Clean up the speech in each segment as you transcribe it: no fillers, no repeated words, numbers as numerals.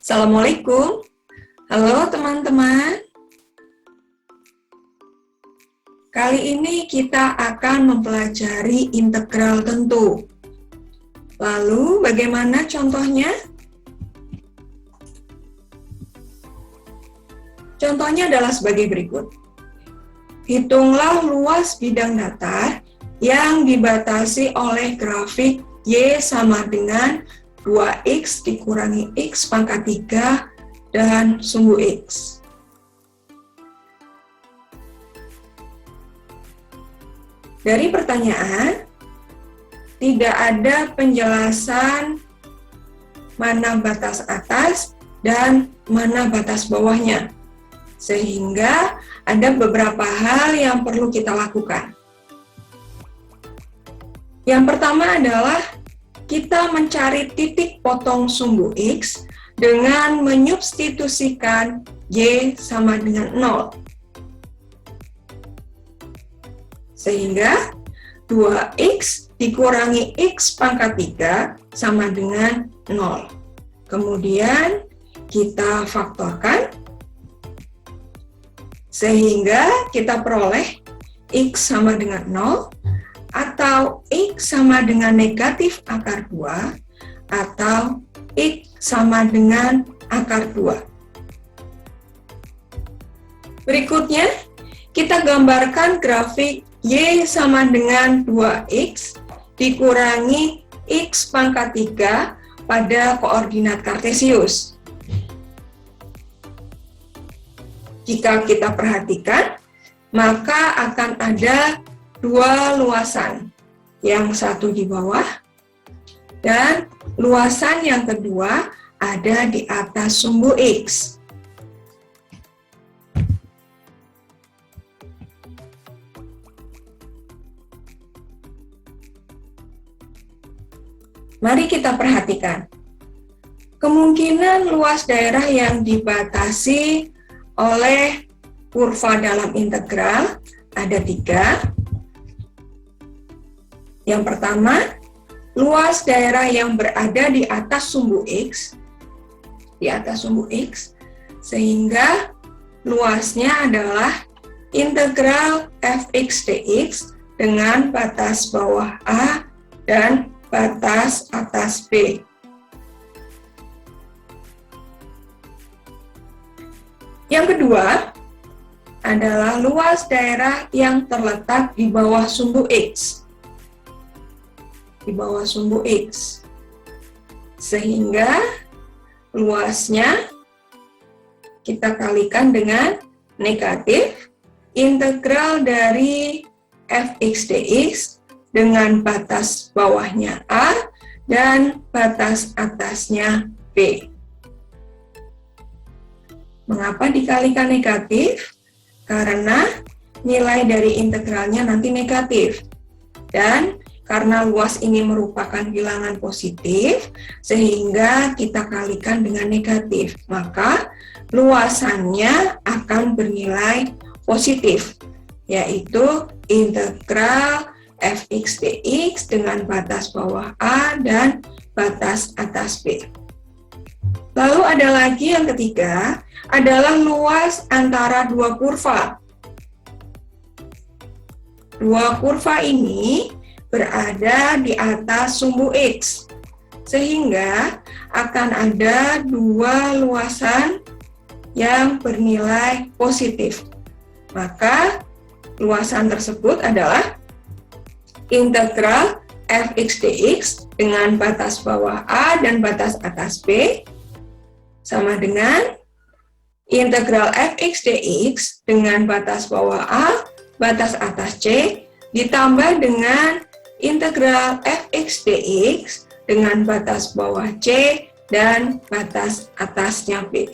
Assalamualaikum. Halo teman-teman. Kali ini kita akan mempelajari integral tentu. Lalu bagaimana contohnya? Contohnya adalah sebagai berikut. Hitunglah luas bidang datar yang dibatasi oleh grafik Y sama dengan 2X dikurangi X pangkat 3 dan sumbu X. Dari pertanyaan, tidak ada penjelasan mana batas atas dan mana batas bawahnya. Sehingga ada beberapa hal yang perlu kita lakukan. Yang pertama adalah kita mencari titik potong sumbu X dengan menyubstitusikan Y sama dengan 0. Sehingga 2X dikurangi X pangkat 3 sama dengan 0. Kemudian kita faktorkan sehingga kita peroleh X sama dengan 0 atau X sama dengan negatif akar 2 atau X sama dengan akar 2. Berikutnya, kita gambarkan grafik Y sama dengan 2X dikurangi X pangkat 3 pada koordinat kartesius. Jika kita perhatikan, maka akan ada dua luasan, yang satu di bawah dan luasan yang kedua ada di atas sumbu X. Mari kita perhatikan. Kemungkinan luas daerah yang dibatasi oleh kurva dalam integral ada 3. Yang pertama, luas daerah yang berada di atas sumbu X, sehingga luasnya adalah integral fx dx dengan batas bawah A dan batas atas B. Yang kedua adalah luas daerah yang terletak di bawah sumbu X. Sehingga luasnya kita kalikan dengan negatif integral dari fx dx dengan batas bawahnya A dan batas atasnya B. Mengapa dikalikan negatif? Karena nilai dari integralnya nanti negatif. Dan karena luas ini merupakan bilangan positif, sehingga kita kalikan dengan negatif. Maka luasannya akan bernilai positif, yaitu integral fx dx dengan batas bawah A dan batas atas B. Lalu ada lagi yang ketiga, adalah luas antara dua kurva. Dua kurva ini berada di atas sumbu X, sehingga akan ada dua luasan yang bernilai positif. Maka luasan tersebut adalah integral fx dx dengan batas bawah A dan batas atas B sama dengan integral fx dx dengan batas bawah A, batas atas C ditambah dengan integral fx dx dengan batas bawah C dan batas atasnya B.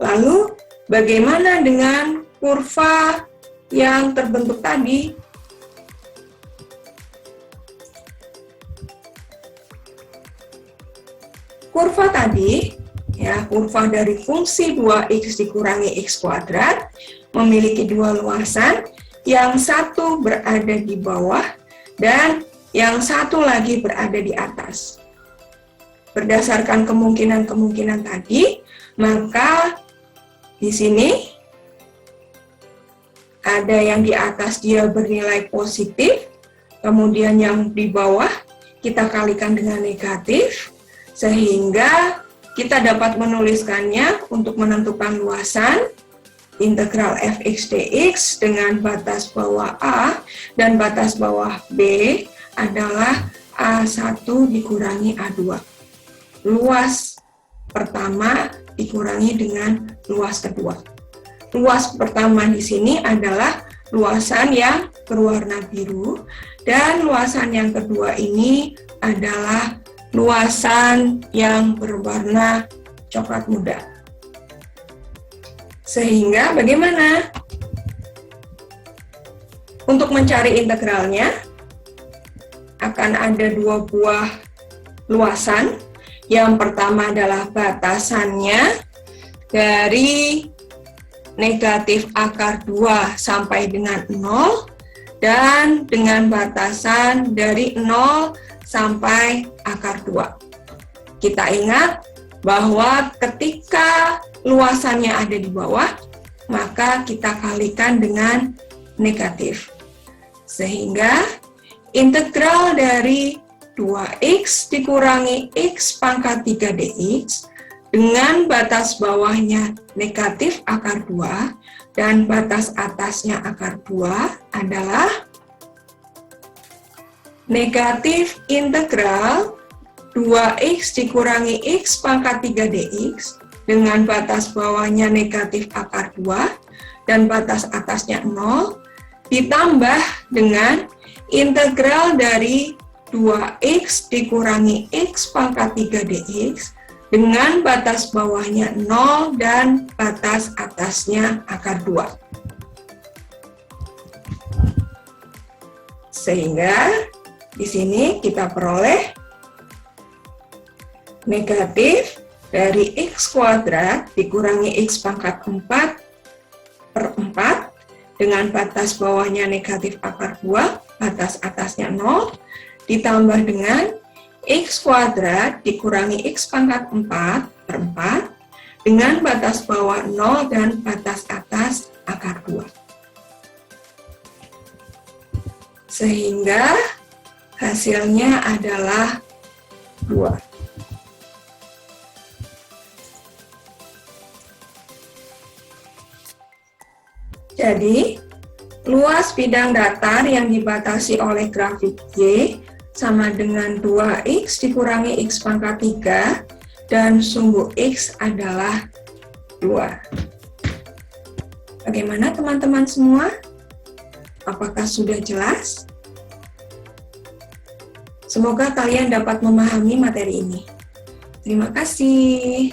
Lalu, bagaimana dengan kurva yang terbentuk tadi? Kurva tadi, kurva dari fungsi 2x dikurangi x kuadrat memiliki dua luasan, yang satu berada di bawah dan yang satu lagi berada di atas. berdasarkan kemungkinan-kemungkinan tadi, maka di sini ada yang di atas dia bernilai positif, kemudian yang di bawah kita kalikan dengan negatif, sehingga kita dapat menuliskannya untuk menentukan luasan integral fx dx dengan batas bawah A dan batas bawah B adalah A1 dikurangi A2. Luas pertama dikurangi dengan luas kedua. Luas pertama di sini adalah luasan yang berwarna biru, dan luasan yang kedua ini adalah luasan yang berwarna coklat muda. Sehingga bagaimana? Untuk mencari integralnya, akan ada dua buah luasan. Yang pertama adalah batasannya dari negatif akar 2 sampai dengan 0, dan dengan batasan dari 0 sampai akar 2. Kita ingat bahwa ketika luasannya ada di bawah, maka kita kalikan dengan negatif. Sehingga integral dari 2x dikurangi x pangkat 3 dx dengan batas bawahnya negatif akar 2 dan batas atasnya akar 2 adalah negatif integral 2x dikurangi x pangkat 3 dx dengan batas bawahnya negatif akar 2 dan batas atasnya 0 ditambah dengan integral dari 2x dikurangi x pangkat 3 dx dengan batas bawahnya 0 dan batas atasnya akar 2. Sehingga di sini kita peroleh negatif dari x kuadrat dikurangi x pangkat 4 per 4 dengan batas bawahnya negatif akar 2, batas atasnya 0, ditambah dengan x kuadrat dikurangi x pangkat 4 per 4 dengan batas bawah 0 dan batas atas akar 2. Sehingga hasilnya adalah 2. Jadi, luas bidang datar yang dibatasi oleh grafik Y sama dengan 2x dikurangi x pangkat 3 dan sumbu x adalah 2. Bagaimana teman-teman semua? Apakah sudah jelas? Semoga kalian dapat memahami materi ini. Terima kasih.